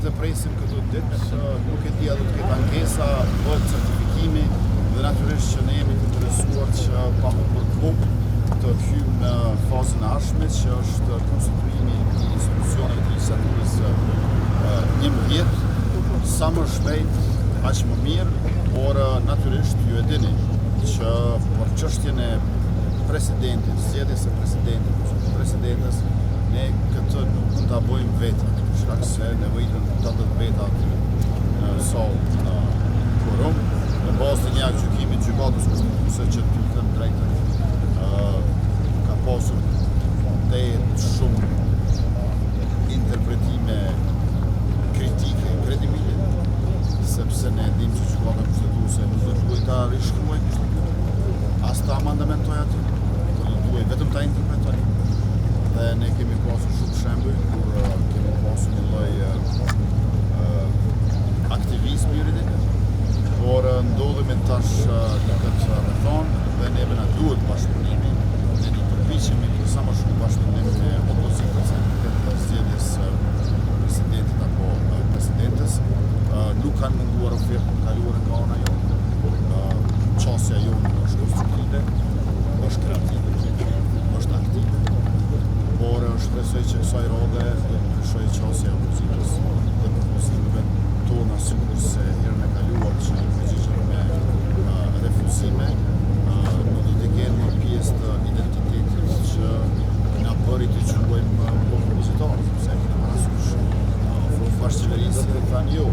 të presim këto ditë, nuk e di a do të ketë ankesa, bëhet certifikimi dhe natyrisht që ne jemi të interesuar që pa humbur kohë të hyjmë në fazën e ardhshme, që është konstituimi i institucioneve të legjislaturës 11, sa më shpejt, aq më mirë, por natyrisht ju e dini që për çështjen e presidentit, zgjedhjes së presidentit ose presidentes, ne këtë nuk mund ta bëjmë vetë, për shkak se nevojitën 80 veta në sallë në quorum, në bazë të një gjykimi të gjykatës kushtetuese që t'ju them drejtën, ka pasur shumë interpretime kritike, kredibile, sepse ne dim që gjykata kushtetuese nuk do duhet ta rishkruajë kushtetutin, as ta amandamentojë aty, por duhet vetëm ta interpretojë. Dhe ne kemi pasur shumë shembuj kur kemi pasur një lloj aktivizmi juridik, por ndodhemi tash në këtë rrethon dhe neve na duhet bashkëpunimi, ne do përpiqemi për sa më shumë bashkëpunim me opozitën në këtë zgjedhjes presidentit apo presidentes. Nuk kanë munduar ofertën e kaluar nga ana jonë. Çësia jonë është konstruktive, është kreative, është aktive. Por shpresoj që kësaj rrode do të ndryshojë çësia e opozitës dhe propozimeve tona, sigurisht se herën e kaluar që përgjigjem me refuzime, nuk do të kenë më pjesë të identitetit që na bëri të quajmë opozitorë, sepse kemi parasysh bashkëqeverisë dhe thanë jo,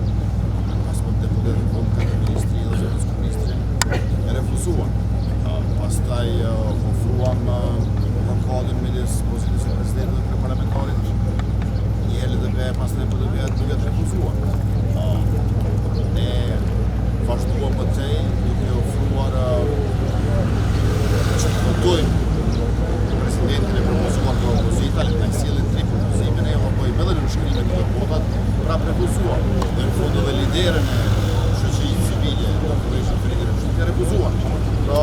pas për deputetë vonë ministri dhe zotës ministri e refuzuan. Pastaj ofruam blokadën midis pozitës së presidentit dhe parlamentarit, një LDP, pastaj PDP duhet refuzuar. Ne vazhduam më tej duke ofruar që të votojmë presidentin e propozuar nga opozita, le të sjellin 3 propozime, ne votojmë edhe në nënshkrimet e votat, prapë refuzuar. Dhe në fund edhe liderën e shoqërisë civile, doktoresha Ferida Rëshiti, e refuzuan. Pra,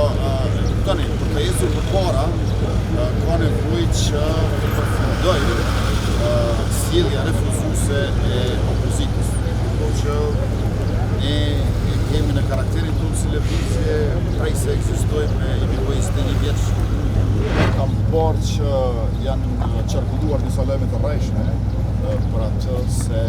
tani, për të ecur përpara, ka nevojë që të përfundojë sjellja refuzuese e opozitës. Që ne kemi në karakterin tonë si lëvizje, prej se ekzistojmë me imi 21 vjeç. Kam parë që janë qarkulluar disa lajme të rrejshme për atë se